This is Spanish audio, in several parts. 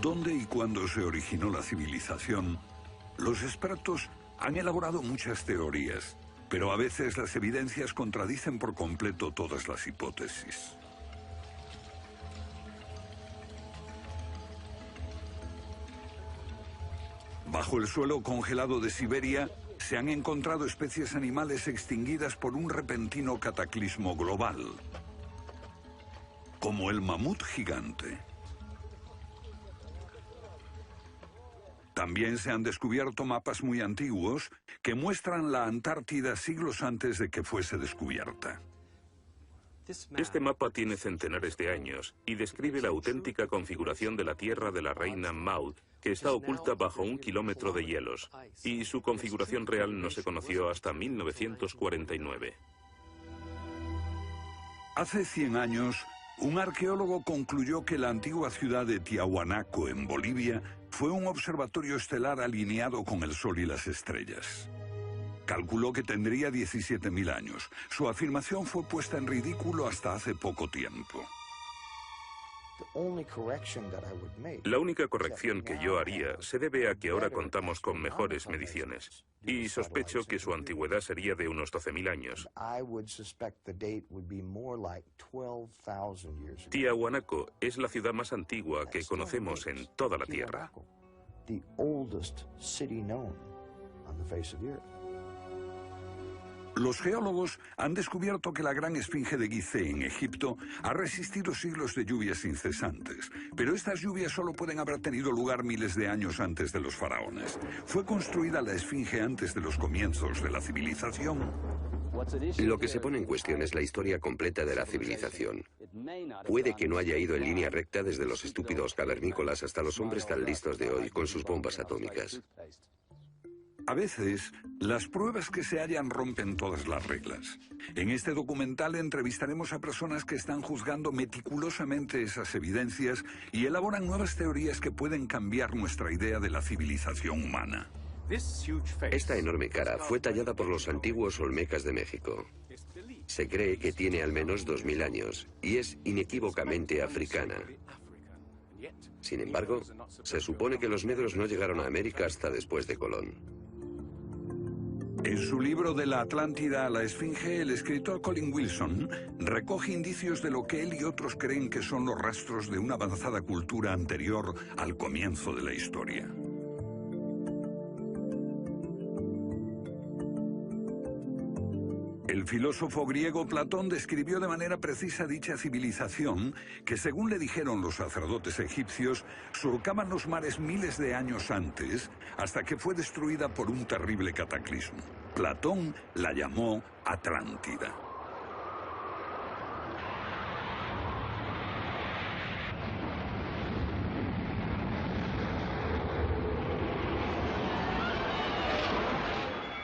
¿Dónde y cuándo se originó la civilización? Los expertos han elaborado muchas teorías, pero a veces las evidencias contradicen por completo todas las hipótesis. Bajo el suelo congelado de Siberia se han encontrado especies animales extinguidas por un repentino cataclismo global, como el mamut gigante. También se han descubierto mapas muy antiguos que muestran la Antártida siglos antes de que fuese descubierta. Este mapa tiene centenares de años y describe la auténtica configuración de la Tierra de la reina Maud, que está oculta bajo 1 kilómetro de hielos, y su configuración real no se conoció hasta 1949. Hace 100 años, un arqueólogo concluyó que la antigua ciudad de Tiahuanaco, en Bolivia, fue un observatorio estelar alineado con el Sol y las estrellas. Calculó que tendría 17.000 años. Su afirmación fue puesta en ridículo hasta hace poco tiempo. La única corrección que yo haría se debe a que ahora contamos con mejores mediciones, y sospecho que su antigüedad sería de unos 12.000 años. Tiahuanaco es la ciudad más antigua que conocemos en toda la Tierra. Los geólogos han descubierto que la gran esfinge de Gizeh en Egipto ha resistido siglos de lluvias incesantes, pero estas lluvias solo pueden haber tenido lugar miles de años antes de los faraones. ¿Fue construida la esfinge antes de los comienzos de la civilización? Lo que se pone en cuestión es la historia completa de la civilización. Puede que no haya ido en línea recta desde los estúpidos cavernícolas hasta los hombres tan listos de hoy con sus bombas atómicas. A veces, las pruebas que se hallan rompen todas las reglas. En este documental entrevistaremos a personas que están juzgando meticulosamente esas evidencias y elaboran nuevas teorías que pueden cambiar nuestra idea de la civilización humana. Esta enorme cara fue tallada por los antiguos olmecas de México. Se cree que tiene al menos 2000 años y es inequívocamente africana. Sin embargo, se supone que los negros no llegaron a América hasta después de Colón. En su libro De la Atlántida a la Esfinge, el escritor Colin Wilson recoge indicios de lo que él y otros creen que son los rastros de una avanzada cultura anterior al comienzo de la historia. El filósofo griego Platón describió de manera precisa dicha civilización que, según le dijeron los sacerdotes egipcios, surcaban los mares miles de años antes, hasta que fue destruida por un terrible cataclismo. Platón la llamó Atlántida.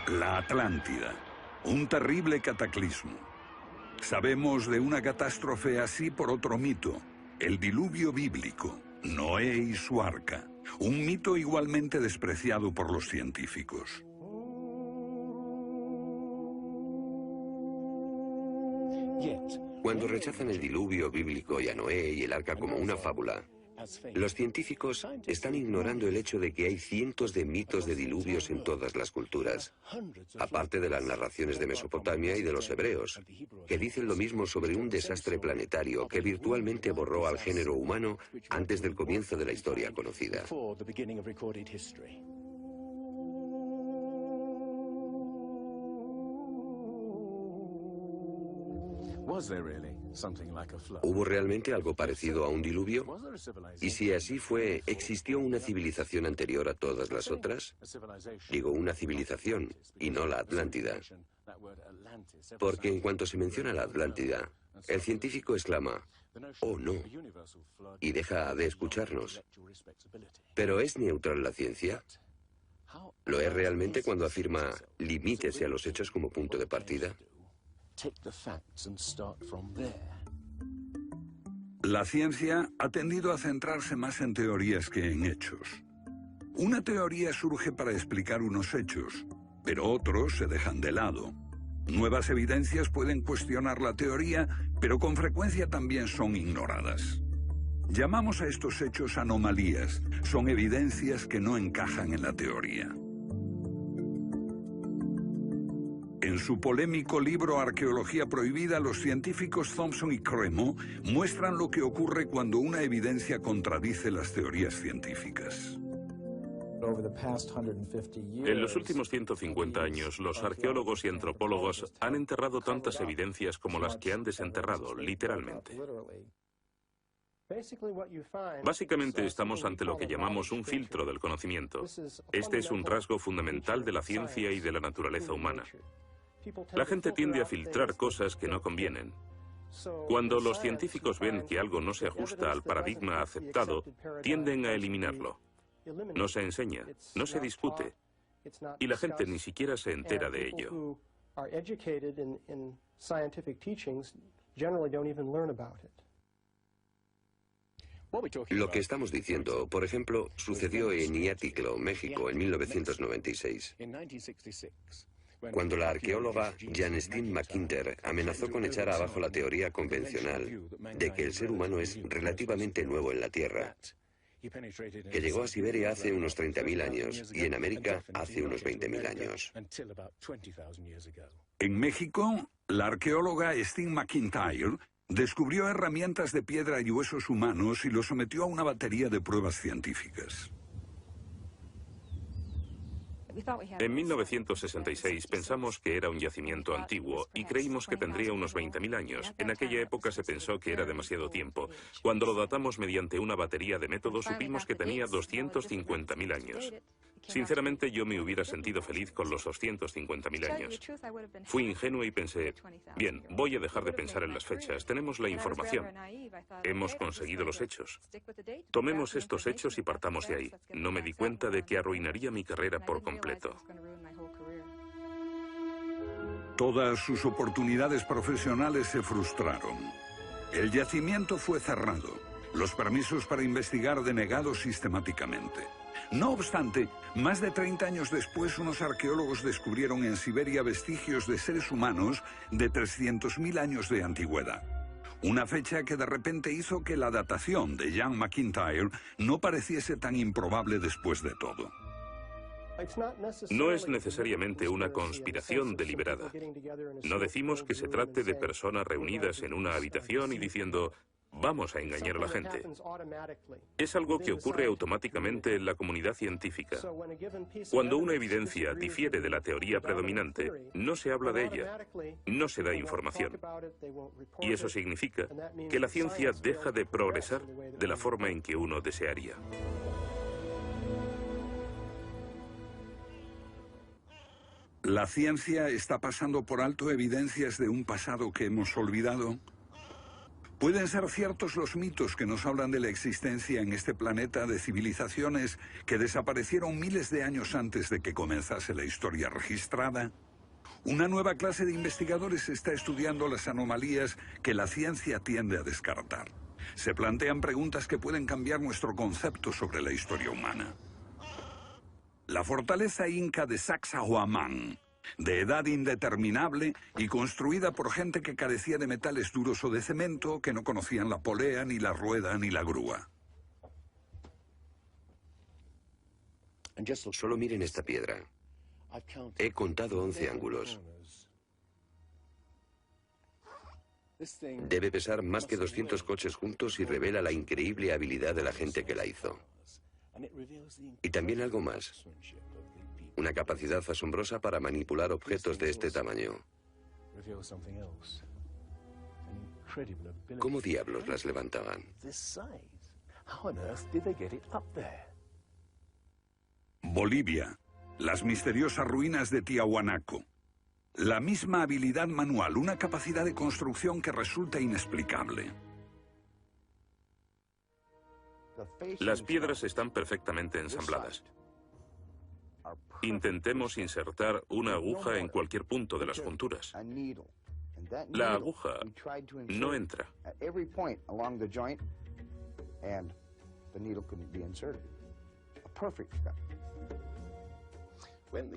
La Atlántida. Un terrible cataclismo. Sabemos de una catástrofe así por otro mito, el diluvio bíblico, Noé y su arca, un mito igualmente despreciado por los científicos. Cuando rechazan el diluvio bíblico y a Noé y el arca como una fábula, los científicos están ignorando el hecho de que hay cientos de mitos de diluvios en todas las culturas, aparte de las narraciones de Mesopotamia y de los hebreos, que dicen lo mismo sobre un desastre planetario que virtualmente borró al género humano antes del comienzo de la historia conocida. ¿Hubo realmente algo parecido a un diluvio? Y si así fue, ¿existió una civilización anterior a todas las otras? Digo una civilización, y no la Atlántida. Porque en cuanto se menciona la Atlántida, el científico exclama, «Oh, no», y deja de escucharnos. ¿Pero es neutral la ciencia? ¿Lo es realmente cuando afirma «limítese a los hechos como punto de partida»? La ciencia ha tendido a centrarse más en teorías que en hechos. Una teoría surge para explicar unos hechos, pero otros se dejan de lado. Nuevas evidencias pueden cuestionar la teoría, pero con frecuencia también son ignoradas. Llamamos a estos hechos anomalías. Son evidencias que no encajan en la teoría. En su polémico libro Arqueología Prohibida, los científicos Thompson y Cremo muestran lo que ocurre cuando una evidencia contradice las teorías científicas. En los últimos 150 años, los arqueólogos y antropólogos han enterrado tantas evidencias como las que han desenterrado, literalmente. Básicamente estamos ante lo que llamamos un filtro del conocimiento. Este es un rasgo fundamental de la ciencia y de la naturaleza humana. La gente tiende a filtrar cosas que no convienen. Cuando los científicos ven que algo no se ajusta al paradigma aceptado, tienden a eliminarlo. No se enseña, no se discute, y la gente ni siquiera se entera de ello. Lo que estamos diciendo, por ejemplo, sucedió en Iatliclo, México, en 1996. Cuando la arqueóloga Janestine McIntyre amenazó con echar abajo la teoría convencional de que el ser humano es relativamente nuevo en la Tierra, que llegó a Siberia hace unos 30.000 años y en América hace unos 20.000 años. En México, la arqueóloga Stine McIntyre descubrió herramientas de piedra y huesos humanos y los sometió a una batería de pruebas científicas. En 1966 pensamos que era un yacimiento antiguo y creímos que tendría unos 20.000 años. En aquella época se pensó que era demasiado tiempo. Cuando lo datamos mediante una batería de métodos supimos que tenía 250.000 años. Sinceramente yo me hubiera sentido feliz con los 250.000 años. Fui ingenuo y pensé, bien, voy a dejar de pensar en las fechas. Tenemos la información. Hemos conseguido los hechos. Tomemos estos hechos y partamos de ahí. No me di cuenta de que arruinaría mi carrera por completo. Todas sus oportunidades profesionales se frustraron. El yacimiento fue cerrado. Los permisos para investigar denegados sistemáticamente. No obstante, más de 30 años después, unos arqueólogos descubrieron en Siberia vestigios de seres humanos de 300.000 años de antigüedad. Una fecha que de repente hizo que la datación de Jan McIntyre no pareciese tan improbable después de todo. No es necesariamente una conspiración deliberada. No decimos que se trate de personas reunidas en una habitación y diciendo, vamos a engañar a la gente. Es algo que ocurre automáticamente en la comunidad científica. Cuando una evidencia difiere de la teoría predominante, no se habla de ella, no se da información. Y eso significa que la ciencia deja de progresar de la forma en que uno desearía. ¿La ciencia está pasando por alto evidencias de un pasado que hemos olvidado? ¿Pueden ser ciertos los mitos que nos hablan de la existencia en este planeta de civilizaciones que desaparecieron miles de años antes de que comenzase la historia registrada? Una nueva clase de investigadores está estudiando las anomalías que la ciencia tiende a descartar. Se plantean preguntas que pueden cambiar nuestro concepto sobre la historia humana. La fortaleza inca de Sacsayhuamán, de edad indeterminable y construida por gente que carecía de metales duros o de cemento, que no conocían la polea, ni la rueda, ni la grúa. Solo miren esta piedra. He contado 11 ángulos. Debe pesar más que 200 coches juntos y revela la increíble habilidad de la gente que la hizo. Y también algo más. Una capacidad asombrosa para manipular objetos de este tamaño. ¿Cómo diablos las levantaban? Bolivia. Las misteriosas ruinas de Tiahuanaco. La misma habilidad manual, una capacidad de construcción que resulta inexplicable. Las piedras están perfectamente ensambladas. Intentemos insertar una aguja en cualquier punto de las junturas. La aguja no entra.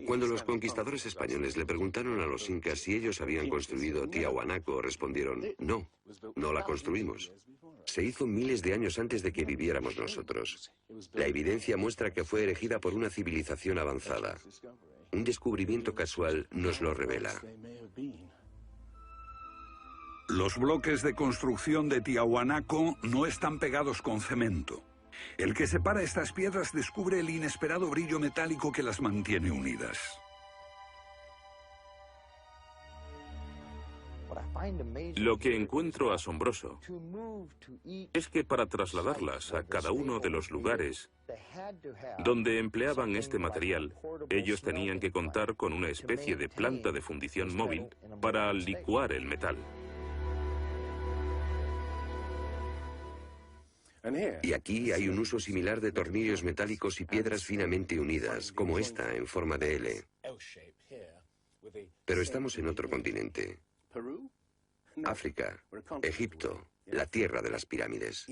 Cuando los conquistadores españoles le preguntaron a los incas si ellos habían construido Tiahuanaco, respondieron, no, no la construimos. Se hizo miles de años antes de que viviéramos nosotros. La evidencia muestra que fue erigida por una civilización avanzada. Un descubrimiento casual nos lo revela. Los bloques de construcción de Tiahuanaco no están pegados con cemento. El que separa estas piedras descubre el inesperado brillo metálico que las mantiene unidas. Lo que encuentro asombroso es que para trasladarlas a cada uno de los lugares donde empleaban este material, ellos tenían que contar con una especie de planta de fundición móvil para licuar el metal. Y aquí hay un uso similar de tornillos metálicos y piedras finamente unidas, como esta en forma de L. Pero estamos en otro continente. África, Egipto, la tierra de las pirámides.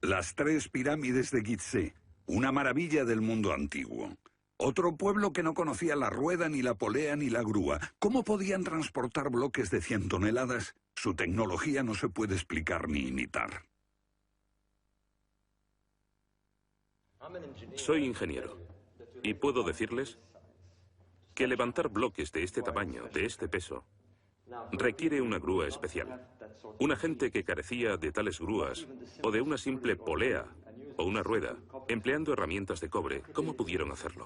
Las 3 pirámides de Gizeh, una maravilla del mundo antiguo. Otro pueblo que no conocía la rueda, ni la polea, ni la grúa. ¿Cómo podían transportar bloques de 100 toneladas? Su tecnología no se puede explicar ni imitar. Soy ingeniero y puedo decirles que levantar bloques de este tamaño, de este peso, requiere una grúa especial. Una gente que carecía de tales grúas, o de una simple polea, o una rueda, empleando herramientas de cobre, ¿cómo pudieron hacerlo?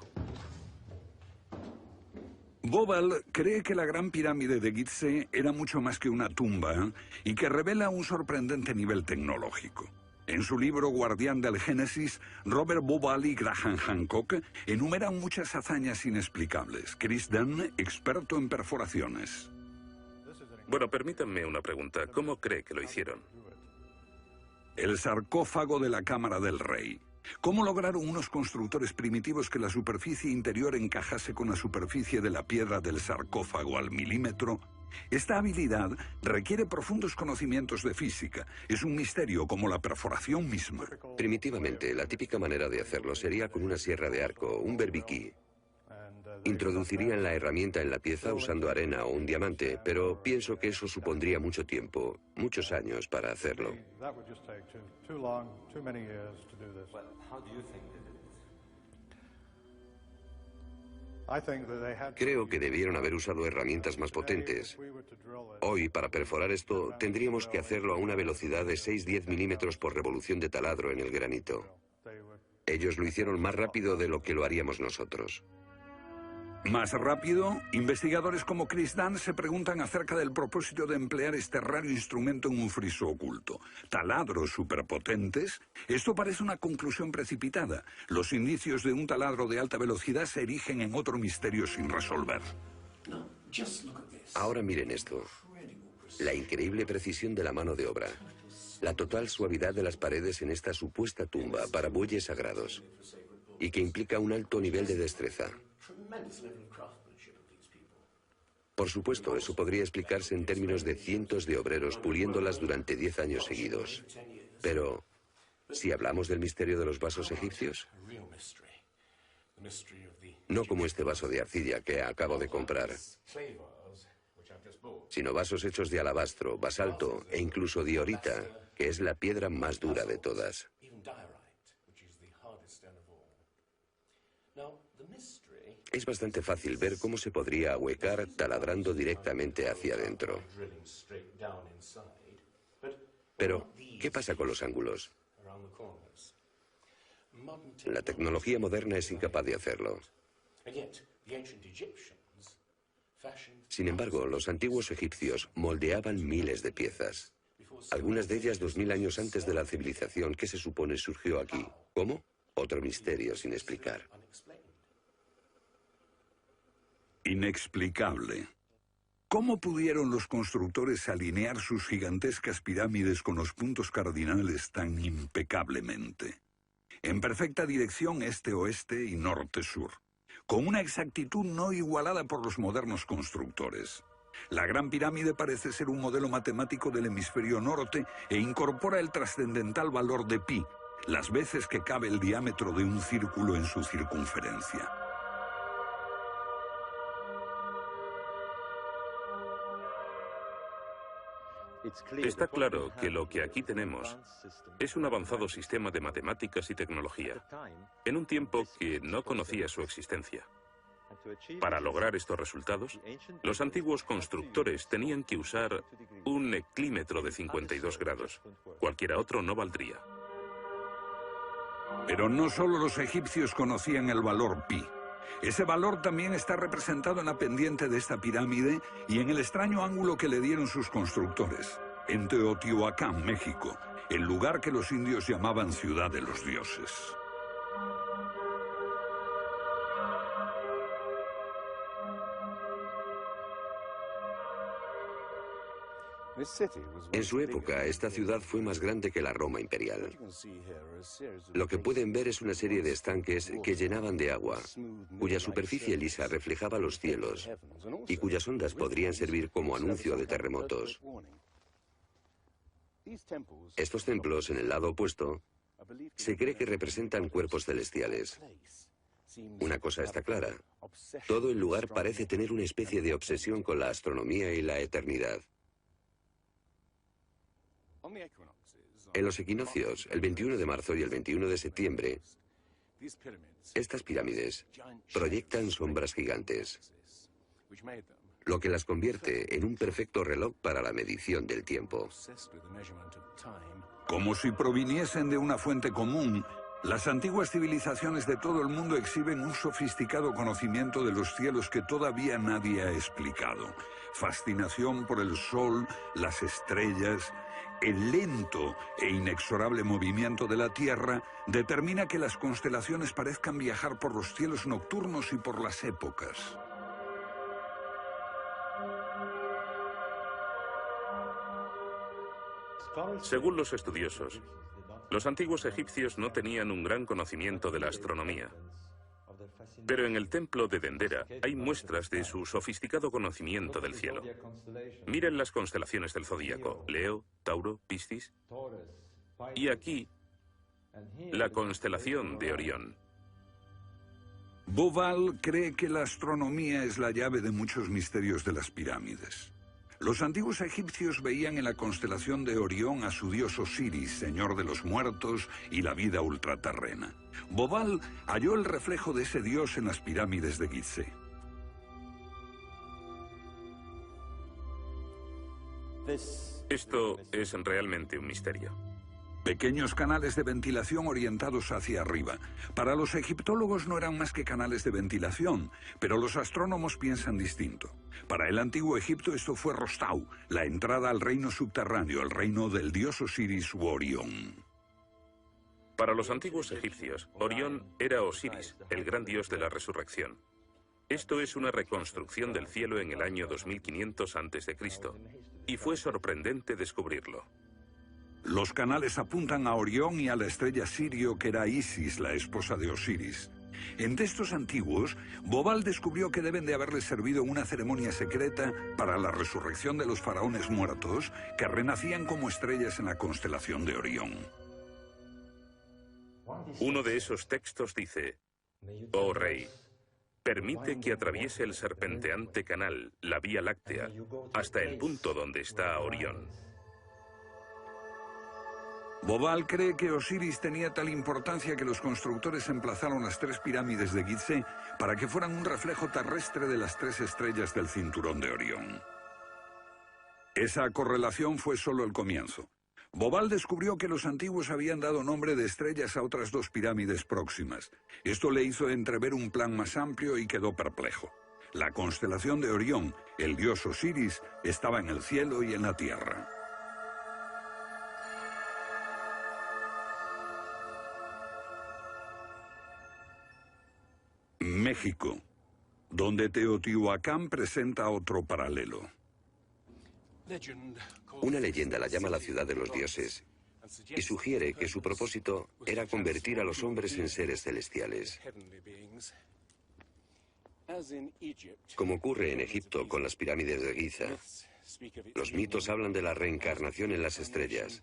Bobal cree que la Gran Pirámide de Gizeh era mucho más que una tumba y que revela un sorprendente nivel tecnológico. En su libro Guardián del Génesis, Robert Bobal y Graham Hancock enumeran muchas hazañas inexplicables. Chris Dunn, experto en perforaciones. Bueno, permítanme una pregunta. ¿Cómo cree que lo hicieron? El sarcófago de la Cámara del Rey. ¿Cómo lograron unos constructores primitivos que la superficie interior encajase con la superficie de la piedra del sarcófago al milímetro? Esta habilidad requiere profundos conocimientos de física. Es un misterio como la perforación misma. Primitivamente, la típica manera de hacerlo sería con una sierra de arco, un berbiquí. Introducirían la herramienta en la pieza usando arena o un diamante, pero pienso que eso supondría mucho tiempo, muchos años para hacerlo. Creo que debieron haber usado herramientas más potentes. Hoy, para perforar esto, tendríamos que hacerlo a una velocidad de 6-10 milímetros por revolución de taladro en el granito. Ellos lo hicieron más rápido de lo que lo haríamos nosotros. Más rápido, investigadores como Chris Dunn se preguntan acerca del propósito de emplear este raro instrumento en un friso oculto. ¿Taladros superpotentes? Esto parece una conclusión precipitada. Los indicios de un taladro de alta velocidad se erigen en otro misterio sin resolver. Ahora miren esto. La increíble precisión de la mano de obra. La total suavidad de las paredes en esta supuesta tumba para bueyes sagrados. Y que implica un alto nivel de destreza. Por supuesto, eso podría explicarse en términos de cientos de obreros puliéndolas durante 10 años seguidos. Pero, ¿si hablamos del misterio de los vasos egipcios? No como este vaso de arcilla que acabo de comprar, sino vasos hechos de alabastro, basalto e incluso diorita, que es la piedra más dura de todas. Es bastante fácil ver cómo se podría ahuecar taladrando directamente hacia adentro. Pero, ¿qué pasa con los ángulos? La tecnología moderna es incapaz de hacerlo. Sin embargo, los antiguos egipcios moldeaban miles de piezas. Algunas de ellas 2000 años antes de la civilización que se supone surgió aquí. ¿Cómo? Otro misterio sin explicar. Inexplicable. ¿Cómo pudieron los constructores alinear sus gigantescas pirámides con los puntos cardinales tan impecablemente? En perfecta dirección este-oeste y norte-sur, con una exactitud no igualada por los modernos constructores. La Gran Pirámide parece ser un modelo matemático del hemisferio norte e incorpora el trascendental valor de pi, las veces que cabe el diámetro de un círculo en su circunferencia. Está claro que lo que aquí tenemos es un avanzado sistema de matemáticas y tecnología, en un tiempo que no conocía su existencia. Para lograr estos resultados, los antiguos constructores tenían que usar un eclímetro de 52 grados. Cualquiera otro no valdría. Pero no solo los egipcios conocían el valor pi. Ese valor también está representado en la pendiente de esta pirámide y en el extraño ángulo que le dieron sus constructores, en Teotihuacán, México, el lugar que los indios llamaban Ciudad de los Dioses. En su época, esta ciudad fue más grande que la Roma imperial. Lo que pueden ver es una serie de estanques que llenaban de agua, cuya superficie lisa reflejaba los cielos y cuyas ondas podrían servir como anuncio de terremotos. Estos templos, en el lado opuesto, se cree que representan cuerpos celestiales. Una cosa está clara: todo el lugar parece tener una especie de obsesión con la astronomía y la eternidad. En los equinoccios, el 21 de marzo y el 21 de septiembre, estas pirámides proyectan sombras gigantes, lo que las convierte en un perfecto reloj para la medición del tiempo. Como si proviniesen de una fuente común, las antiguas civilizaciones de todo el mundo exhiben un sofisticado conocimiento de los cielos que todavía nadie ha explicado. Fascinación por el sol, las estrellas. El lento e inexorable movimiento de la Tierra determina que las constelaciones parezcan viajar por los cielos nocturnos y por las épocas. Según los estudiosos, los antiguos egipcios no tenían un gran conocimiento de la astronomía. Pero en el templo de Dendera hay muestras de su sofisticado conocimiento del cielo. Miren las constelaciones del zodíaco: Leo, Tauro, Piscis. Y aquí, la constelación de Orión. Bauval cree que la astronomía es la llave de muchos misterios de las pirámides. Los antiguos egipcios veían en la constelación de Orión a su dios Osiris, señor de los muertos y la vida ultraterrena. Bauval halló el reflejo de ese dios en las pirámides de Gizeh. Esto es realmente un misterio. Pequeños canales de ventilación orientados hacia arriba. Para los egiptólogos no eran más que canales de ventilación, pero los astrónomos piensan distinto. Para el antiguo Egipto esto fue Rostau, la entrada al reino subterráneo, el reino del dios Osiris u Orión. Para los antiguos egipcios, Orión era Osiris, el gran dios de la resurrección. Esto es una reconstrucción del cielo en el año 2500 a.C., y fue sorprendente descubrirlo. Los canales apuntan a Orión y a la estrella Sirio, que era Isis, la esposa de Osiris. En textos antiguos, Bauval descubrió que deben de haberle servido una ceremonia secreta para la resurrección de los faraones muertos, que renacían como estrellas en la constelación de Orión. Uno de esos textos dice: «Oh rey, permite que atraviese el serpenteante canal, la Vía Láctea, hasta el punto donde está Orión». Bauval cree que Osiris tenía tal importancia que los constructores emplazaron las tres pirámides de Gizeh para que fueran un reflejo terrestre de las tres estrellas del cinturón de Orión. Esa correlación fue solo el comienzo. Bauval descubrió que los antiguos habían dado nombre de estrellas a otras dos pirámides próximas. Esto le hizo entrever un plan más amplio y quedó perplejo. La constelación de Orión, el dios Osiris, estaba en el cielo y en la tierra. México, donde Teotihuacán presenta otro paralelo. Una leyenda la llama la ciudad de los dioses y sugiere que su propósito era convertir a los hombres en seres celestiales. Como ocurre en Egipto con las pirámides de Giza, los mitos hablan de la reencarnación en las estrellas.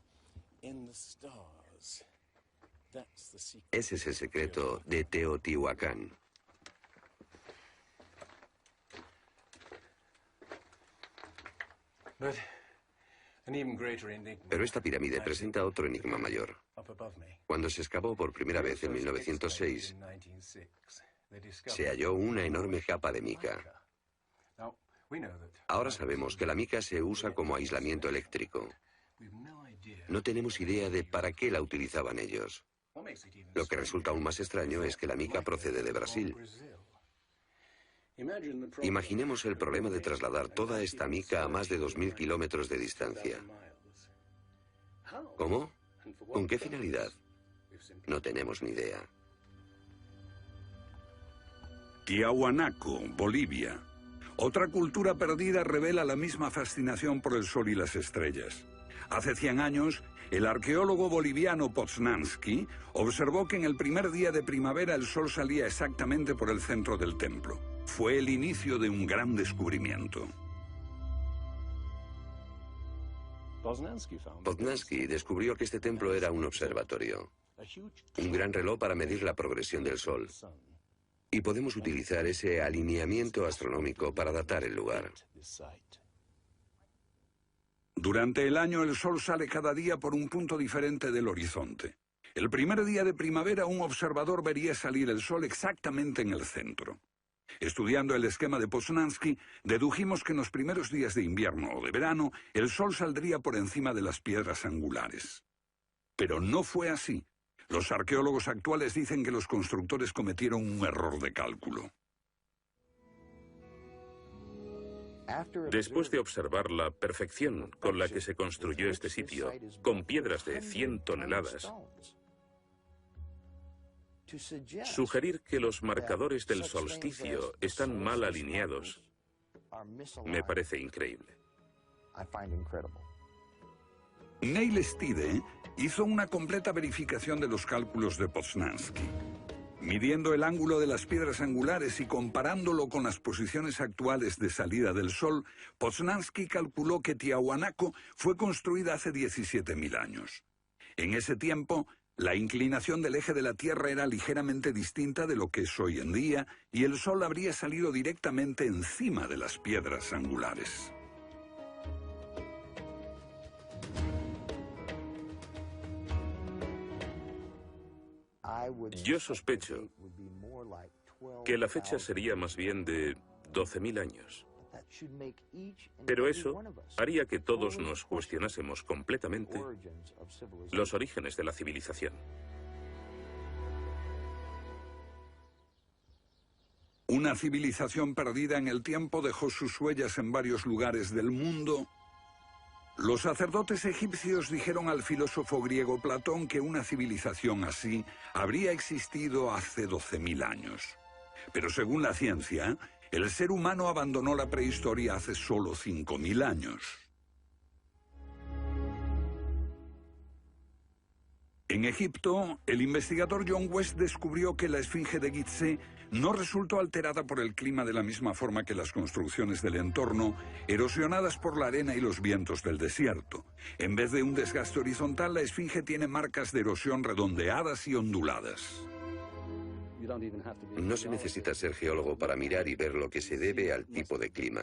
Ese es el secreto de Teotihuacán. Pero esta pirámide presenta otro enigma mayor. Cuando se excavó por primera vez en 1906, se halló una enorme capa de mica. Ahora sabemos que la mica se usa como aislamiento eléctrico. No tenemos idea de para qué la utilizaban ellos. Lo que resulta aún más extraño es que la mica procede de Brasil. Imaginemos el problema de trasladar toda esta mica a más de 2.000 kilómetros de distancia. ¿Cómo? ¿Con qué finalidad? No tenemos ni idea. Tiahuanaco, Bolivia. Otra cultura perdida revela la misma fascinación por el sol y las estrellas. Hace 100 años, el arqueólogo boliviano Poznański observó que en el primer día de primavera el sol salía exactamente por el centro del templo. Fue el inicio de un gran descubrimiento. Poznański descubrió que este templo era un observatorio, un gran reloj para medir la progresión del sol. Y podemos utilizar ese alineamiento astronómico para datar el lugar. Durante el año el sol sale cada día por un punto diferente del horizonte. El primer día de primavera un observador vería salir el sol exactamente en el centro. Estudiando el esquema de Poznański, dedujimos que en los primeros días de invierno o de verano el sol saldría por encima de las piedras angulares. Pero no fue así. Los arqueólogos actuales dicen que los constructores cometieron un error de cálculo. Después de observar la perfección con la que se construyó este sitio, con piedras de 100 toneladas, sugerir que los marcadores del solsticio están mal alineados me parece increíble. Neil Stide hizo una completa verificación de los cálculos de Poznański. Midiendo el ángulo de las piedras angulares y comparándolo con las posiciones actuales de salida del sol, Poznański calculó que Tiahuanaco fue construida hace 17.000 años. En ese tiempo, la inclinación del eje de la Tierra era ligeramente distinta de lo que es hoy en día y el sol habría salido directamente encima de las piedras angulares. Yo sospecho que la fecha sería más bien de 12.000 años. Pero eso haría que todos nos cuestionásemos completamente los orígenes de la civilización. Una civilización perdida en el tiempo dejó sus huellas en varios lugares del mundo. Los sacerdotes egipcios dijeron al filósofo griego Platón que una civilización así habría existido hace 12.000 años. Pero según la ciencia, el ser humano abandonó la prehistoria hace solo 5.000 años. En Egipto, el investigador John West descubrió que la esfinge de Gizeh no resultó alterada por el clima de la misma forma que las construcciones del entorno, erosionadas por la arena y los vientos del desierto. En vez de un desgaste horizontal, la esfinge tiene marcas de erosión redondeadas y onduladas. No se necesita ser geólogo para mirar y ver lo que se debe al tipo de clima.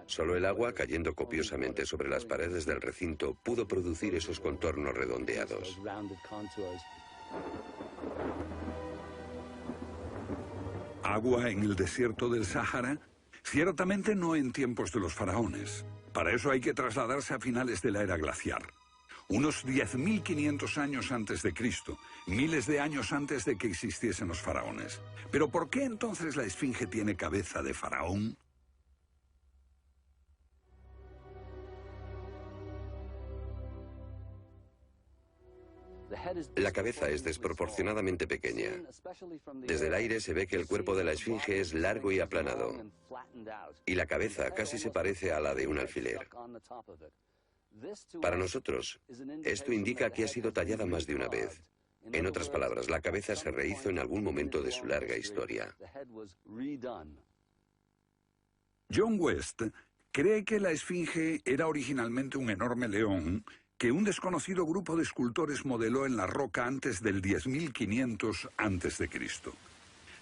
Solo el agua cayendo copiosamente sobre las paredes del recinto pudo producir esos contornos redondeados. ¿Agua en el desierto del Sáhara? Ciertamente no en tiempos de los faraones. Para eso hay que trasladarse a finales de la era glaciar. Unos 10.500 años antes de Cristo, miles de años antes de que existiesen los faraones. ¿Pero por qué entonces la esfinge tiene cabeza de faraón? La cabeza es desproporcionadamente pequeña. Desde el aire se ve que el cuerpo de la esfinge es largo y aplanado, y la cabeza casi se parece a la de un alfiler. Para nosotros, esto indica que ha sido tallada más de una vez. En otras palabras, la cabeza se rehizo en algún momento de su larga historia. John West cree que la esfinge era originalmente un enorme león que un desconocido grupo de escultores modeló en la roca antes del 10.500 a.C.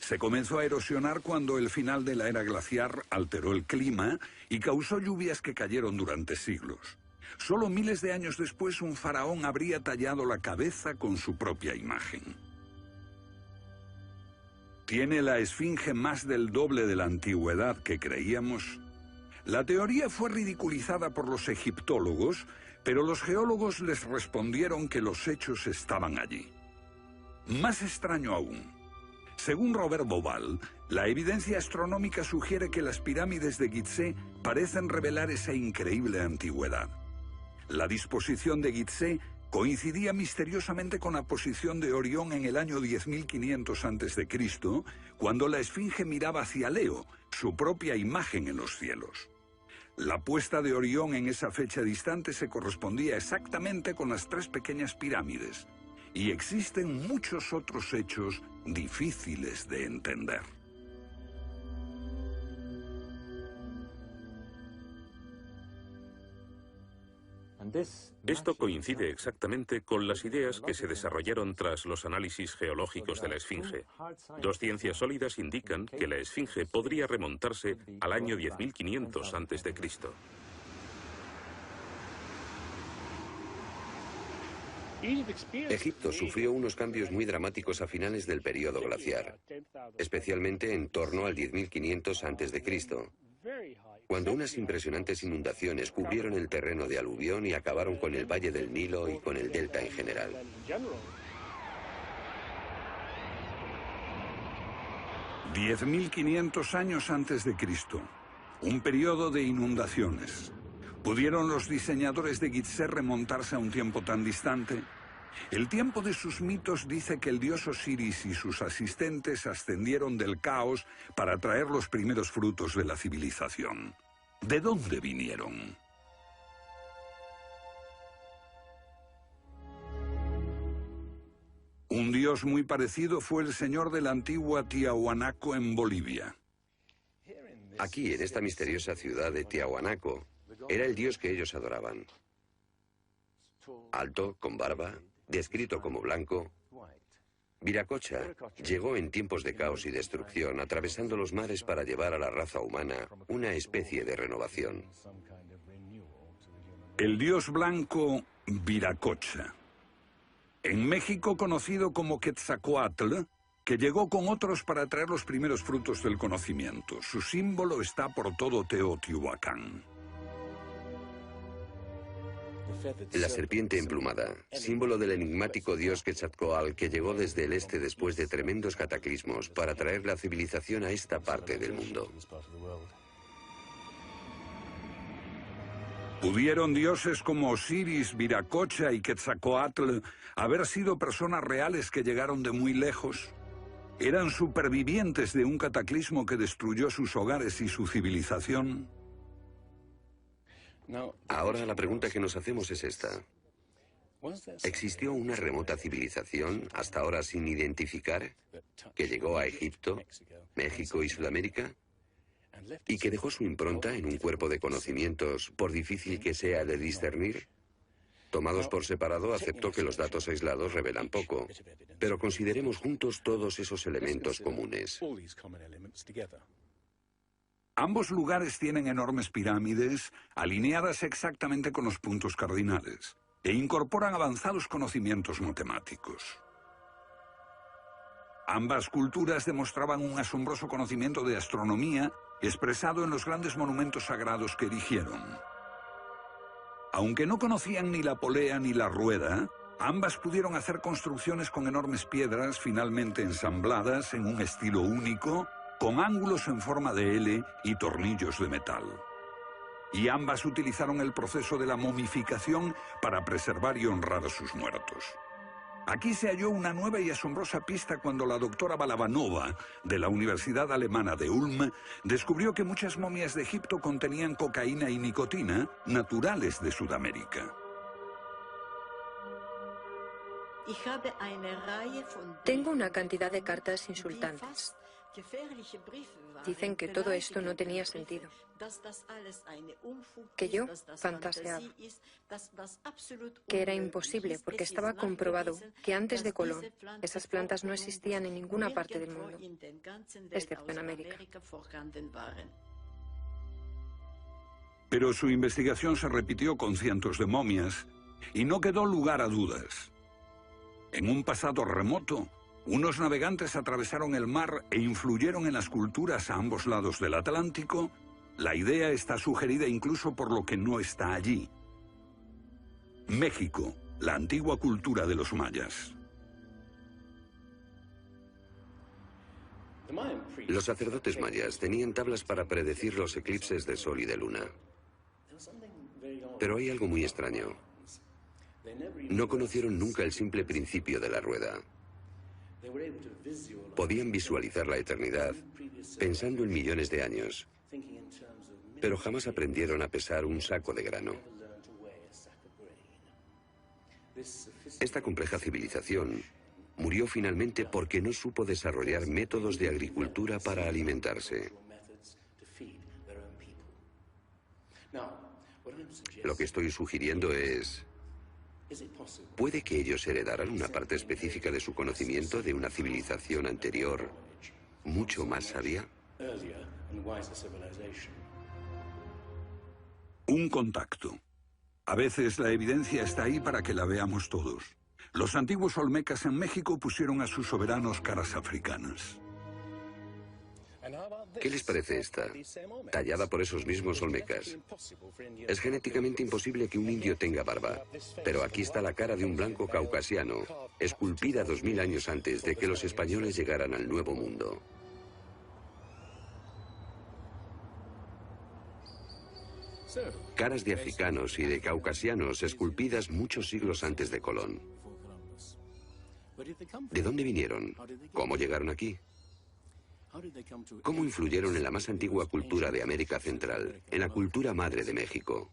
Se comenzó a erosionar cuando el final de la era glaciar alteró el clima y causó lluvias que cayeron durante siglos. Solo miles de años después un faraón habría tallado la cabeza con su propia imagen. ¿Tiene la esfinge más del doble de la antigüedad que creíamos? La teoría fue ridiculizada por los egiptólogos, pero los geólogos les respondieron que los hechos estaban allí. Más extraño aún, según Robert Bauval, la evidencia astronómica sugiere que las pirámides de Gizeh parecen revelar esa increíble antigüedad. La disposición de Gizeh coincidía misteriosamente con la posición de Orión en el año 10.500 a.C., cuando la esfinge miraba hacia Leo, su propia imagen en los cielos. La puesta de Orión en esa fecha distante se correspondía exactamente con las tres pequeñas pirámides, y existen muchos otros hechos difíciles de entender. Esto coincide exactamente con las ideas que se desarrollaron tras los análisis geológicos de la esfinge. Dos ciencias sólidas indican que la esfinge podría remontarse al año 10.500 a.C. Egipto sufrió unos cambios muy dramáticos a finales del período glaciar, especialmente en torno al 10.500 a.C., cuando unas impresionantes inundaciones cubrieron el terreno de aluvión y acabaron con el valle del Nilo y con el delta en general. «10.500 años antes de Cristo, un periodo de inundaciones. ¿Pudieron los diseñadores de Gizeh remontarse a un tiempo tan distante? El tiempo de sus mitos dice que el dios Osiris y sus asistentes ascendieron del caos para traer los primeros frutos de la civilización. ¿De dónde vinieron? Un dios muy parecido fue el señor de la antigua Tiahuanaco en Bolivia. Aquí, en esta misteriosa ciudad de Tiahuanaco, era el dios que ellos adoraban. Alto, con barba, descrito como blanco, Viracocha llegó en tiempos de caos y destrucción, atravesando los mares para llevar a la raza humana una especie de renovación. El dios blanco Viracocha. En México conocido como Quetzalcóatl, que llegó con otros para traer los primeros frutos del conocimiento. Su símbolo está por todo Teotihuacán. La serpiente emplumada, símbolo del enigmático dios Quetzalcóatl que llegó desde el este después de tremendos cataclismos para traer la civilización a esta parte del mundo. ¿Pudieron dioses como Osiris, Viracocha y Quetzalcóatl haber sido personas reales que llegaron de muy lejos? ¿Eran supervivientes de un cataclismo que destruyó sus hogares y su civilización? Ahora la pregunta que nos hacemos es esta. ¿Existió una remota civilización, hasta ahora sin identificar, que llegó a Egipto, México y Sudamérica? ¿Y que dejó su impronta en un cuerpo de conocimientos, por difícil que sea de discernir? Tomados por separado, acepto que los datos aislados revelan poco, pero consideremos juntos todos esos elementos comunes. Ambos lugares tienen enormes pirámides, alineadas exactamente con los puntos cardinales, e incorporan avanzados conocimientos matemáticos. Ambas culturas demostraban un asombroso conocimiento de astronomía, expresado en los grandes monumentos sagrados que erigieron. Aunque no conocían ni la polea ni la rueda, ambas pudieron hacer construcciones con enormes piedras finalmente ensambladas en un estilo único, con ángulos en forma de L y tornillos de metal. Y ambas utilizaron el proceso de la momificación para preservar y honrar a sus muertos. Aquí se halló una nueva y asombrosa pista cuando la doctora Balabanova, de la Universidad Alemana de Ulm, descubrió que muchas momias de Egipto contenían cocaína y nicotina, naturales de Sudamérica. Tengo una cantidad de cartas insultantes. Dicen que todo esto no tenía sentido, que yo fantaseaba, que era imposible porque estaba comprobado que antes de Colón esas plantas no existían en ninguna parte del mundo, excepto en América. Pero su investigación se repitió con cientos de momias y no quedó lugar a dudas. En un pasado remoto, unos navegantes atravesaron el mar e influyeron en las culturas a ambos lados del Atlántico. La idea está sugerida incluso por lo que no está allí. México, la antigua cultura de los mayas. Los sacerdotes mayas tenían tablas para predecir los eclipses de sol y de luna. Pero hay algo muy extraño. No conocieron nunca el simple principio de la rueda. Podían visualizar la eternidad pensando en millones de años, pero jamás aprendieron a pesar un saco de grano. Esta compleja civilización murió finalmente porque no supo desarrollar métodos de agricultura para alimentarse. Lo que estoy sugiriendo es... ¿puede que ellos heredaran una parte específica de su conocimiento de una civilización anterior, mucho más sabia? Un contacto. A veces la evidencia está ahí para que la veamos todos. Los antiguos olmecas en México pusieron a sus soberanos caras africanas. ¿Qué les parece esta? Tallada por esos mismos olmecas. Es genéticamente imposible que un indio tenga barba, pero aquí está la cara de un blanco caucasiano, esculpida 2000 años antes de que los españoles llegaran al Nuevo Mundo. Caras de africanos y de caucasianos esculpidas muchos siglos antes de Colón. ¿De dónde vinieron? ¿Cómo llegaron aquí? ¿Cómo influyeron en la más antigua cultura de América Central, en la cultura madre de México?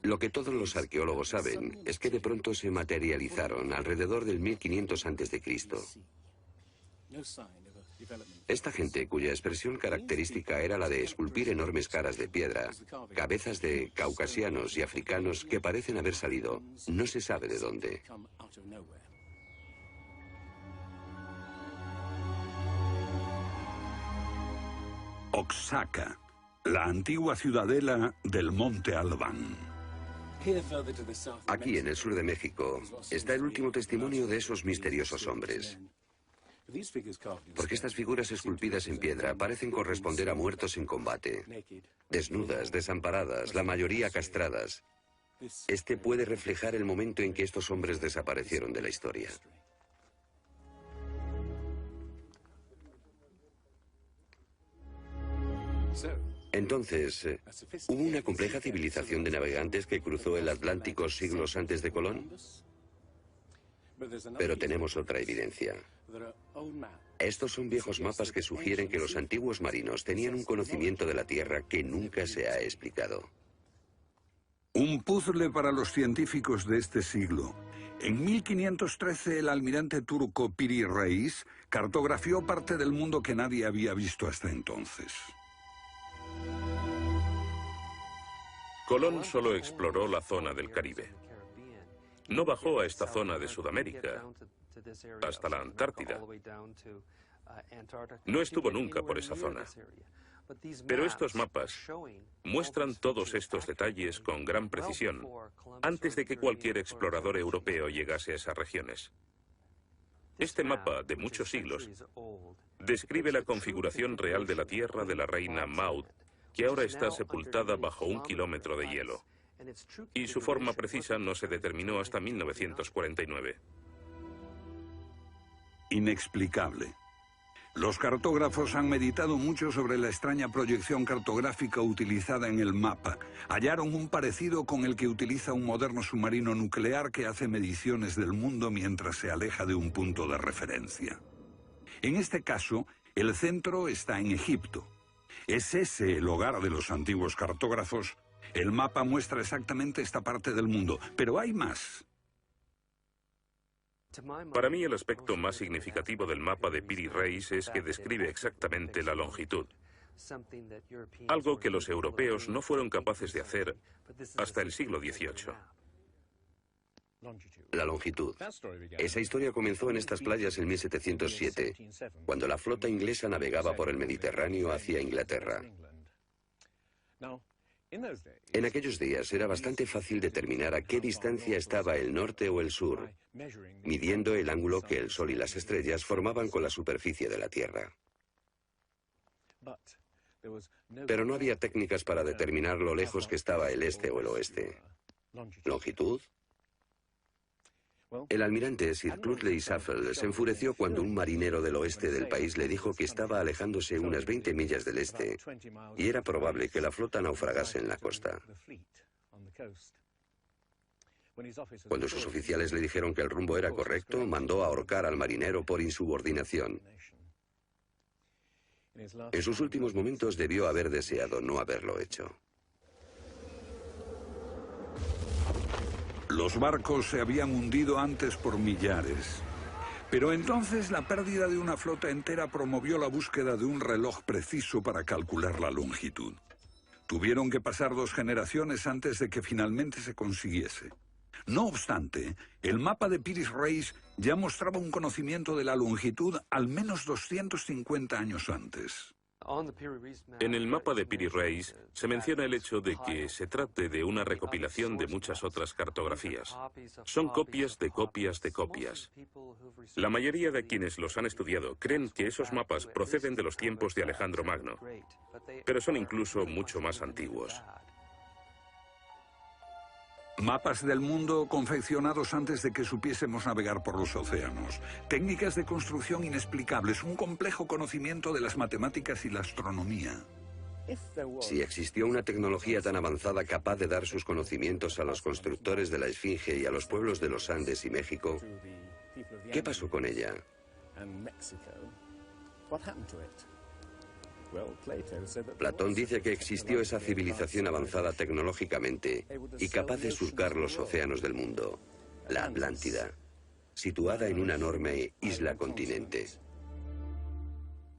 Lo que todos los arqueólogos saben es que de pronto se materializaron alrededor del 1500 a.C. Esta gente, cuya expresión característica era la de esculpir enormes caras de piedra, cabezas de caucasianos y africanos que parecen haber salido, no se sabe de dónde. Oaxaca, la antigua ciudadela del Monte Albán. Aquí, en el sur de México, está el último testimonio de esos misteriosos hombres. Porque estas figuras esculpidas en piedra parecen corresponder a muertos en combate. Desnudas, desamparadas, la mayoría castradas. Este puede reflejar el momento en que estos hombres desaparecieron de la historia. Entonces, ¿hubo una compleja civilización de navegantes que cruzó el Atlántico siglos antes de Colón? Pero tenemos otra evidencia. Estos son viejos mapas que sugieren que los antiguos marinos tenían un conocimiento de la Tierra que nunca se ha explicado. Un puzzle para los científicos de este siglo. En 1513 el almirante turco Piri Reis cartografió parte del mundo que nadie había visto hasta entonces. Colón solo exploró la zona del Caribe. No bajó a esta zona de Sudamérica, hasta la Antártida. No estuvo nunca por esa zona. Pero estos mapas muestran todos estos detalles con gran precisión, antes de que cualquier explorador europeo llegase a esas regiones. Este mapa, de muchos siglos, describe la configuración real de la tierra de la reina Maud, que ahora está sepultada bajo 1 kilómetro de hielo. Y su forma precisa no se determinó hasta 1949. Inexplicable. Los cartógrafos han meditado mucho sobre la extraña proyección cartográfica utilizada en el mapa. Hallaron un parecido con el que utiliza un moderno submarino nuclear que hace mediciones del mundo mientras se aleja de un punto de referencia. En este caso, el centro está en Egipto. ¿Es ese el hogar de los antiguos cartógrafos? El mapa muestra exactamente esta parte del mundo, pero hay más. Para mí el aspecto más significativo del mapa de Piri Reis es que describe exactamente la longitud. Algo que los europeos no fueron capaces de hacer hasta el siglo XVIII. La longitud. Esa historia comenzó en estas playas en 1707, cuando la flota inglesa navegaba por el Mediterráneo hacia Inglaterra. En aquellos días era bastante fácil determinar a qué distancia estaba el norte o el sur, midiendo el ángulo que el Sol y las estrellas formaban con la superficie de la Tierra. Pero no había técnicas para determinar lo lejos que estaba el este o el oeste. ¿Longitud? El almirante Sir Cloudesley Shuffle se enfureció cuando un marinero del oeste del país le dijo que estaba alejándose unas 20 millas del este y era probable que la flota naufragase en la costa. Cuando sus oficiales le dijeron que el rumbo era correcto, mandó ahorcar al marinero por insubordinación. En sus últimos momentos debió haber deseado no haberlo hecho. Los barcos se habían hundido antes por millares. Pero entonces la pérdida de una flota entera promovió la búsqueda de un reloj preciso para calcular la longitud. Tuvieron que pasar 2 generaciones antes de que finalmente se consiguiese. No obstante, el mapa de Piri Reis ya mostraba un conocimiento de la longitud al menos 250 años antes. En el mapa de Piri Reis se menciona el hecho de que se trate de una recopilación de muchas otras cartografías. Son copias de copias de copias. La mayoría de quienes los han estudiado creen que esos mapas proceden de los tiempos de Alejandro Magno, pero son incluso mucho más antiguos. Mapas del mundo confeccionados antes de que supiésemos navegar por los océanos. Técnicas de construcción inexplicables, un complejo conocimiento de las matemáticas y la astronomía. Si existió una tecnología tan avanzada capaz de dar sus conocimientos a los constructores de la Esfinge y a los pueblos de los Andes y México, ¿qué pasó con ella? Platón dice que existió esa civilización avanzada tecnológicamente y capaz de surcar los océanos del mundo, la Atlántida, situada en una enorme isla-continente.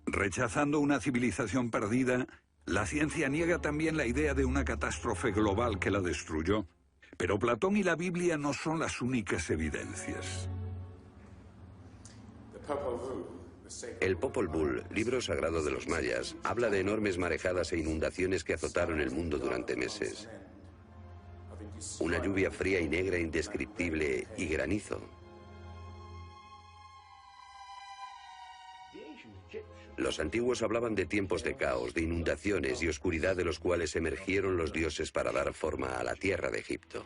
Rechazando una civilización perdida, la ciencia niega también la idea de una catástrofe global que la destruyó. Pero Platón y la Biblia no son las únicas evidencias. El Popol Vuh, libro sagrado de los mayas, habla de enormes marejadas e inundaciones que azotaron el mundo durante meses. Una lluvia fría y negra indescriptible y granizo. Los antiguos hablaban de tiempos de caos, de inundaciones y oscuridad de los cuales emergieron los dioses para dar forma a la tierra de Egipto.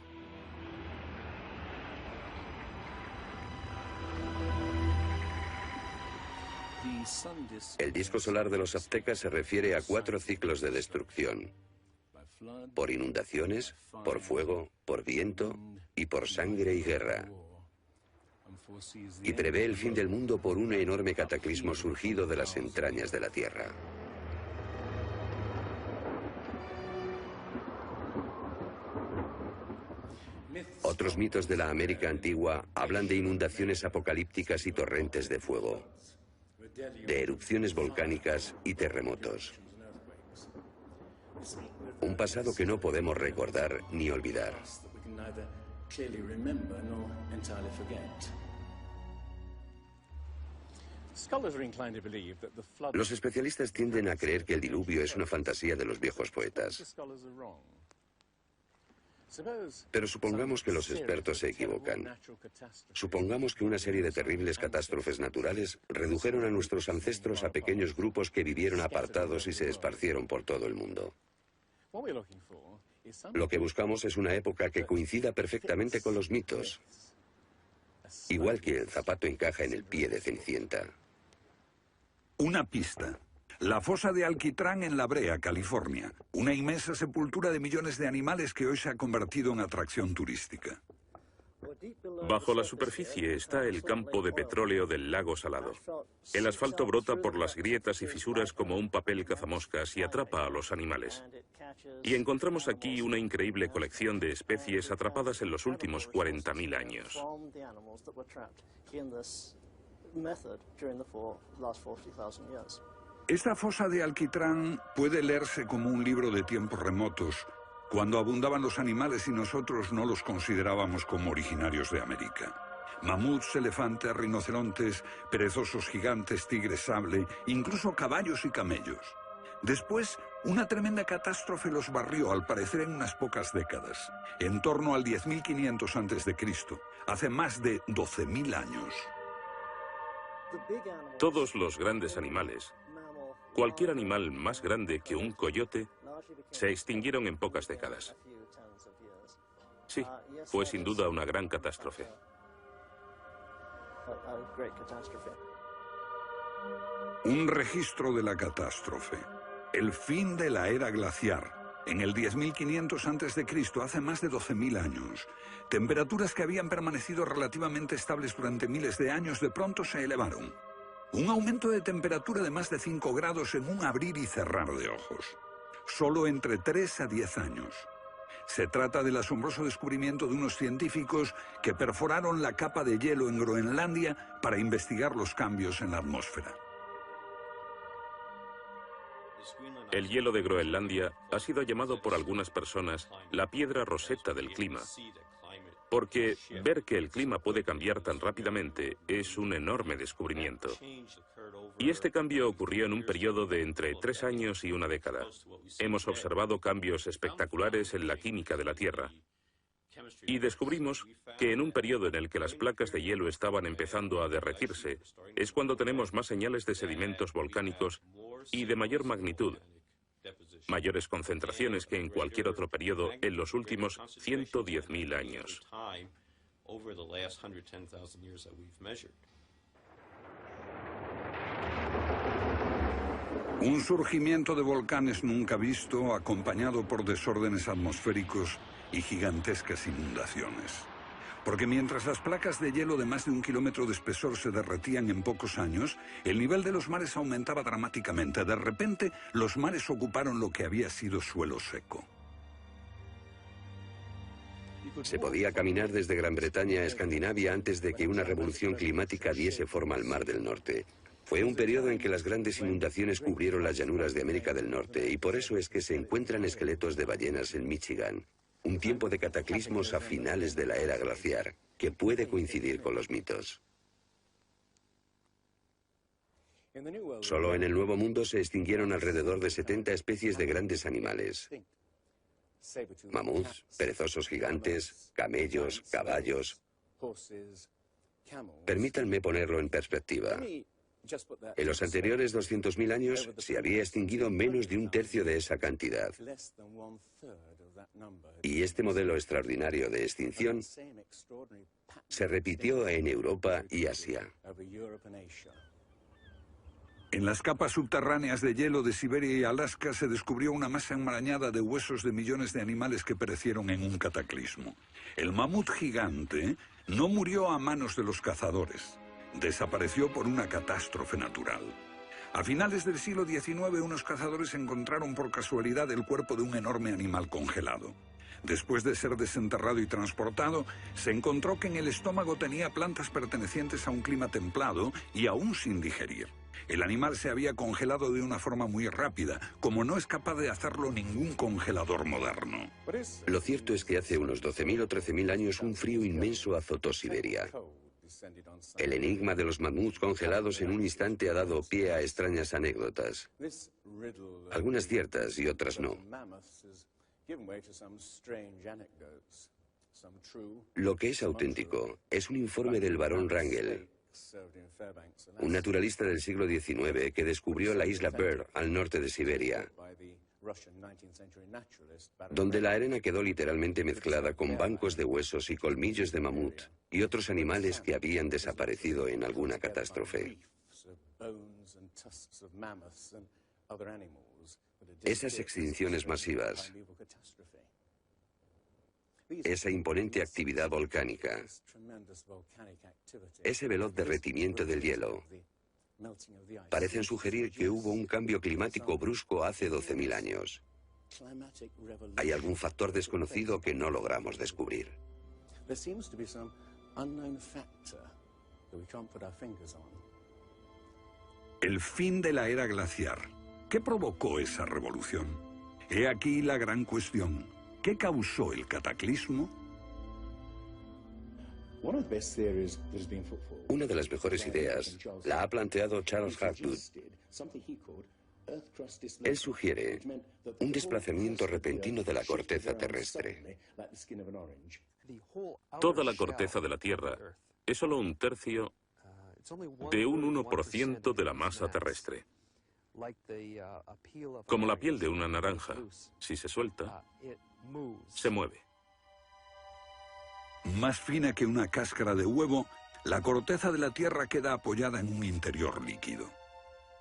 El disco solar de los aztecas se refiere a 4 ciclos de destrucción: por inundaciones, por fuego, por viento y por sangre y guerra. Y prevé el fin del mundo por un enorme cataclismo surgido de las entrañas de la tierra. Otros mitos de la América antigua hablan de inundaciones apocalípticas y torrentes de fuego, de erupciones volcánicas y terremotos. Un pasado que no podemos recordar ni olvidar. Los especialistas tienden a creer que el diluvio es una fantasía de los viejos poetas. Pero supongamos que los expertos se equivocan. Supongamos que una serie de terribles catástrofes naturales redujeron a nuestros ancestros a pequeños grupos que vivieron apartados y se esparcieron por todo el mundo. Lo que buscamos es una época que coincida perfectamente con los mitos, igual que el zapato encaja en el pie de Cenicienta. Una pista. La fosa de Alquitrán en La Brea, California. Una inmensa sepultura de millones de animales que hoy se ha convertido en atracción turística. Bajo la superficie está el campo de petróleo del lago Salado. El asfalto brota por las grietas y fisuras como un papel cazamoscas y atrapa a los animales. Y encontramos aquí una increíble colección de especies atrapadas en los últimos 40.000 años. Esta fosa de Alquitrán puede leerse como un libro de tiempos remotos, cuando abundaban los animales y nosotros no los considerábamos como originarios de América. Mamuts, elefantes, rinocerontes, perezosos gigantes, tigres sable, incluso caballos y camellos. Después Una tremenda catástrofe los barrió, al parecer, en unas pocas décadas, en torno al 10.500 a.C., hace más de 12.000 años. Todos los grandes animales, cualquier animal más grande que un coyote, se extinguieron en pocas décadas. Sí, fue sin duda una gran catástrofe. Un registro de la catástrofe. El fin de la era glaciar. En el 10.500 a.C., hace más de 12.000 años. Temperaturas que habían permanecido relativamente estables durante miles de años de pronto se elevaron. Un aumento de temperatura de más de 5 grados en un abrir y cerrar de ojos. Solo entre 3 a 10 años. Se trata del asombroso descubrimiento de unos científicos que perforaron la capa de hielo en Groenlandia para investigar los cambios en la atmósfera. El hielo de Groenlandia ha sido llamado por algunas personas la piedra roseta del clima, porque ver que el clima puede cambiar tan rápidamente es un enorme descubrimiento. Y este cambio ocurrió en un periodo de entre 3 años y una década. Hemos observado cambios espectaculares en la química de la Tierra. Y descubrimos que en un periodo en el que las placas de hielo estaban empezando a derretirse, es cuando tenemos más señales de sedimentos volcánicos y de mayor magnitud, mayores concentraciones que en cualquier otro periodo en los últimos 110.000 años. Un surgimiento de volcanes nunca visto, acompañado por desórdenes atmosféricos y gigantescas inundaciones. Porque mientras las placas de hielo de más de 1 kilómetro de espesor se derretían en pocos años, el nivel de los mares aumentaba dramáticamente. De repente, los mares ocuparon lo que había sido suelo seco. Se podía caminar desde Gran Bretaña a Escandinavia antes de que una revolución climática diese forma al Mar del Norte. Fue un periodo en que las grandes inundaciones cubrieron las llanuras de América del Norte, y por eso es que se encuentran esqueletos de ballenas en Michigan. Un tiempo de cataclismos a finales de la era glaciar, que puede coincidir con los mitos. Solo en el Nuevo Mundo se extinguieron alrededor de 70 especies de grandes animales. Mamuts, perezosos gigantes, camellos, caballos. Permítanme ponerlo en perspectiva. En los anteriores 200.000 años se había extinguido menos de 1/3 de esa cantidad. Y este modelo extraordinario de extinción se repitió en Europa y Asia. En las capas subterráneas de hielo de Siberia y Alaska se descubrió una masa enmarañada de huesos de millones de animales que perecieron en un cataclismo. El mamut gigante no murió a manos de los cazadores. Desapareció por una catástrofe natural. A finales del siglo XIX, unos cazadores encontraron por casualidad el cuerpo de un enorme animal congelado. Después de ser desenterrado y transportado, se encontró que en el estómago tenía plantas pertenecientes a un clima templado y aún sin digerir. El animal se había congelado de una forma muy rápida, como no es capaz de hacerlo ningún congelador moderno. Lo cierto es que hace unos 12.000 o 13.000 años un frío inmenso azotó Siberia. El enigma de los mamuts congelados en un instante ha dado pie a extrañas anécdotas. Algunas ciertas y otras no. Lo que es auténtico es un informe del barón Wrangel, un naturalista del siglo XIX que descubrió la isla Byrd al norte de Siberia, donde la arena quedó literalmente mezclada con bancos de huesos y colmillos de mamut y otros animales que habían desaparecido en alguna catástrofe. Esas extinciones masivas, esa imponente actividad volcánica, ese veloz derretimiento del hielo, parecen sugerir que hubo un cambio climático brusco hace 12.000 años. Hay algún factor desconocido que no logramos descubrir. El fin de la era glaciar. ¿Qué provocó esa revolución? He aquí la gran cuestión. ¿Qué causó el cataclismo? Una de las mejores ideas la ha planteado Charles Hapgood. Él sugiere un desplazamiento repentino de la corteza terrestre. Toda la corteza de la Tierra es solo un tercio de un 1% de la masa terrestre. Como la piel de una naranja, si se suelta, se mueve. Más fina que una cáscara de huevo, la corteza de la Tierra queda apoyada en un interior líquido.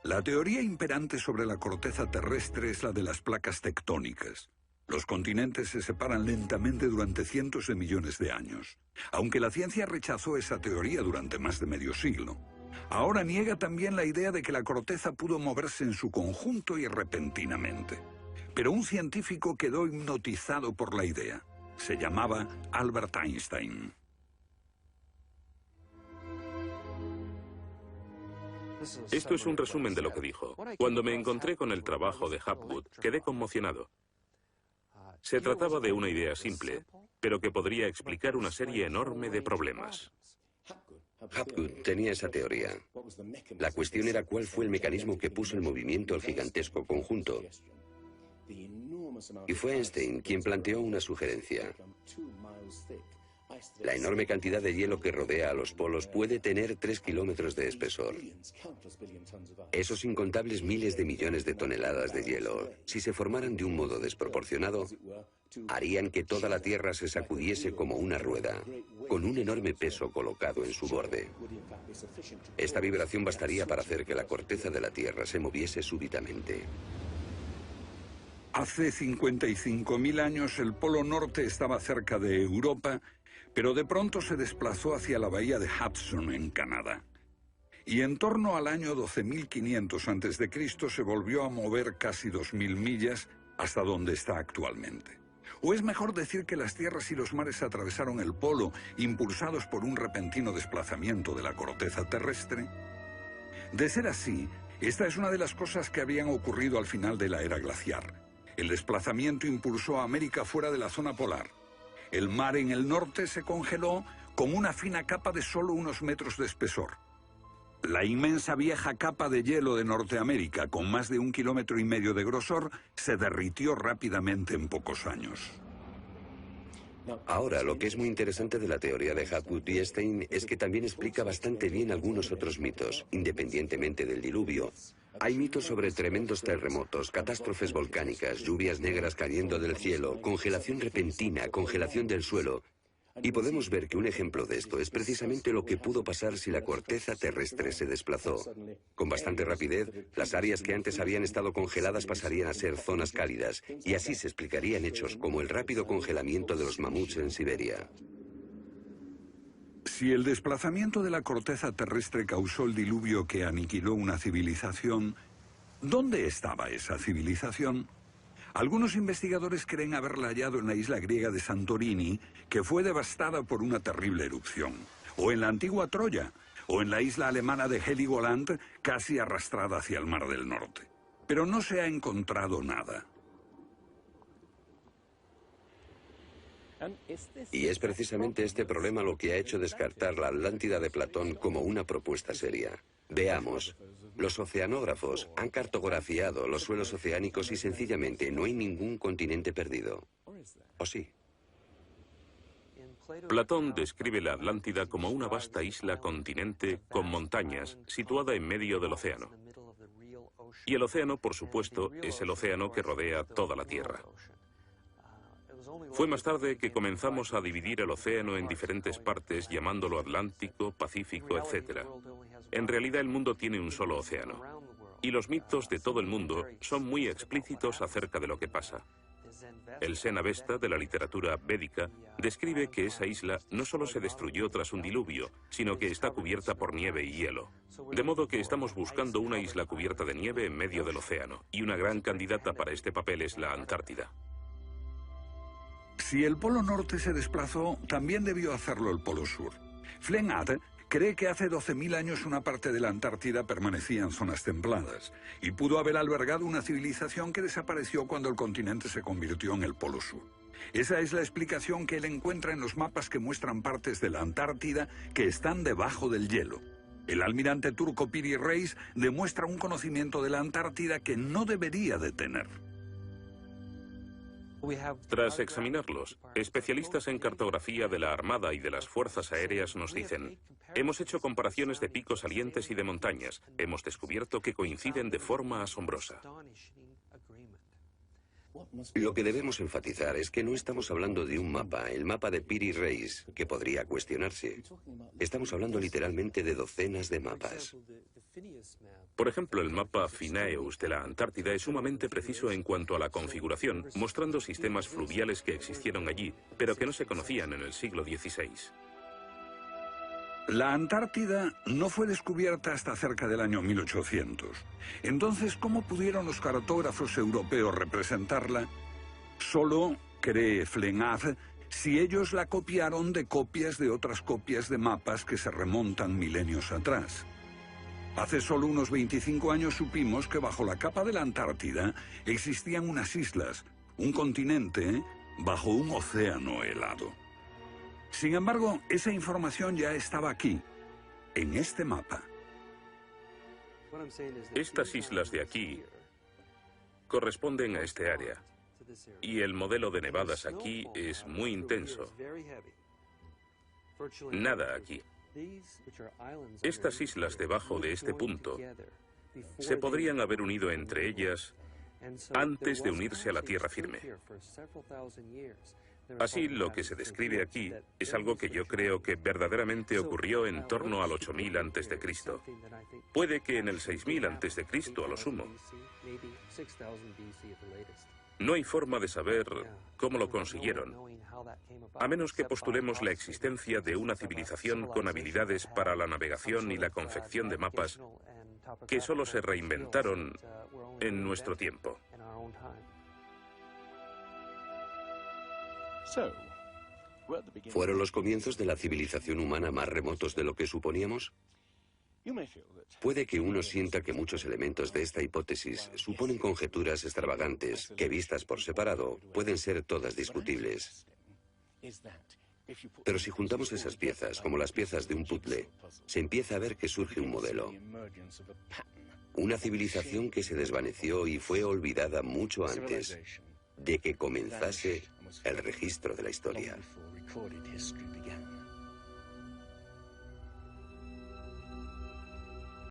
La teoría imperante sobre la corteza terrestre es la de las placas tectónicas. Los continentes se separan lentamente durante cientos de millones de años, aunque la ciencia rechazó esa teoría durante más de medio siglo. Ahora niega también la idea de que la corteza pudo moverse en su conjunto y repentinamente. Pero un científico quedó hipnotizado por la idea. Se llamaba Albert Einstein. Esto es un resumen de lo que dijo. Cuando me encontré con el trabajo de Hapgood, quedé conmocionado. Se trataba de una idea simple, pero que podría explicar una serie enorme de problemas. Hapgood tenía esa teoría. La cuestión era cuál fue el mecanismo que puso en movimiento el gigantesco conjunto. Y fue Einstein quien planteó una sugerencia. La enorme cantidad de hielo que rodea a los polos puede tener 3 kilómetros de espesor. Esos incontables miles de millones de toneladas de hielo, si se formaran de un modo desproporcionado, harían que toda la Tierra se sacudiese como una rueda, con un enorme peso colocado en su borde. Esta vibración bastaría para hacer que la corteza de la Tierra se moviese súbitamente. Hace 55.000 años el Polo Norte estaba cerca de Europa, pero de pronto se desplazó hacia la bahía de Hudson, en Canadá. Y en torno al año 12.500 a.C. se volvió a mover casi 2.000 millas hasta donde está actualmente. O es mejor decir que las tierras y los mares atravesaron el polo, impulsados por un repentino desplazamiento de la corteza terrestre. De ser así, esta es una de las cosas que habían ocurrido al final de la era glaciar. El desplazamiento impulsó a América fuera de la zona polar. El mar en el norte se congeló con una fina capa de solo unos metros de espesor. La inmensa vieja capa de hielo de Norteamérica, con más de 1,5 kilómetros de grosor, se derritió rápidamente en pocos años. Ahora, lo que es muy interesante de la teoría de Hapgood y Einstein es que también explica bastante bien algunos otros mitos, independientemente del diluvio. Hay mitos sobre tremendos terremotos, catástrofes volcánicas, lluvias negras cayendo del cielo, congelación repentina, congelación del suelo. Y podemos ver que un ejemplo de esto es precisamente lo que pudo pasar si la corteza terrestre se desplazó. Con bastante rapidez, las áreas que antes habían estado congeladas pasarían a ser zonas cálidas, y así se explicarían hechos como el rápido congelamiento de los mamuts en Siberia. Si el desplazamiento de la corteza terrestre causó el diluvio que aniquiló una civilización, ¿dónde estaba esa civilización? Algunos investigadores creen haberla hallado en la isla griega de Santorini, que fue devastada por una terrible erupción, o en la antigua Troya, o en la isla alemana de Heligoland, casi arrastrada hacia el Mar del Norte. Pero no se ha encontrado nada. Y es precisamente este problema lo que ha hecho descartar la Atlántida de Platón como una propuesta seria. Veamos. Los oceanógrafos han cartografiado los suelos oceánicos y sencillamente no hay ningún continente perdido. ¿O sí? Platón describe la Atlántida como una vasta isla-continente con montañas, situada en medio del océano. Y el océano, por supuesto, es el océano que rodea toda la Tierra. Fue más tarde que comenzamos a dividir el océano en diferentes partes, llamándolo Atlántico, Pacífico, etc. En realidad el mundo tiene un solo océano. Y los mitos de todo el mundo son muy explícitos acerca de lo que pasa. El Zen Avesta, de la literatura védica, describe que esa isla no solo se destruyó tras un diluvio, sino que está cubierta por nieve y hielo. De modo que estamos buscando una isla cubierta de nieve en medio del océano, y una gran candidata para este papel es la Antártida. Si el Polo Norte se desplazó, también debió hacerlo el Polo Sur. Flennat cree que hace 12.000 años una parte de la Antártida permanecía en zonas templadas y pudo haber albergado una civilización que desapareció cuando el continente se convirtió en el Polo Sur. Esa es la explicación que él encuentra en los mapas que muestran partes de la Antártida que están debajo del hielo. El almirante turco Piri Reis demuestra un conocimiento de la Antártida que no debería de tener. Tras examinarlos, especialistas en cartografía de la Armada y de las Fuerzas Aéreas nos dicen: hemos hecho comparaciones de picos salientes y de montañas. Hemos descubierto que coinciden de forma asombrosa. Lo que debemos enfatizar es que no estamos hablando de un mapa, el mapa de Piri Reis, que podría cuestionarse. Estamos hablando literalmente de docenas de mapas. Por ejemplo, el mapa Phineus de la Antártida es sumamente preciso en cuanto a la configuración, mostrando sistemas fluviales que existieron allí, pero que no se conocían en el siglo XVI. La Antártida no fue descubierta hasta cerca del año 1800. Entonces, ¿cómo pudieron los cartógrafos europeos representarla? Solo, cree Flenard, si ellos la copiaron de copias de otras copias de mapas que se remontan milenios atrás. Hace solo unos 25 años supimos que bajo la capa de la Antártida existían unas islas, un continente bajo un océano helado. Sin embargo, esa información ya estaba aquí, en este mapa. Estas islas de aquí corresponden a este área, y el modelo de nevadas aquí es muy intenso. Nada aquí. Estas islas debajo de este punto se podrían haber unido entre ellas antes de unirse a la tierra firme. Así, lo que se describe aquí es algo que yo creo que verdaderamente ocurrió en torno al 8000 a.C. Puede que en el 6000 a.C. a lo sumo. No hay forma de saber cómo lo consiguieron, a menos que postulemos la existencia de una civilización con habilidades para la navegación y la confección de mapas que solo se reinventaron en nuestro tiempo. ¿Fueron los comienzos de la civilización humana más remotos de lo que suponíamos? Puede que uno sienta que muchos elementos de esta hipótesis suponen conjeturas extravagantes que, vistas por separado, pueden ser todas discutibles. Pero si juntamos esas piezas, como las piezas de un puzzle, se empieza a ver que surge un modelo. Una civilización que se desvaneció y fue olvidada mucho antes de que comenzase el registro de la historia.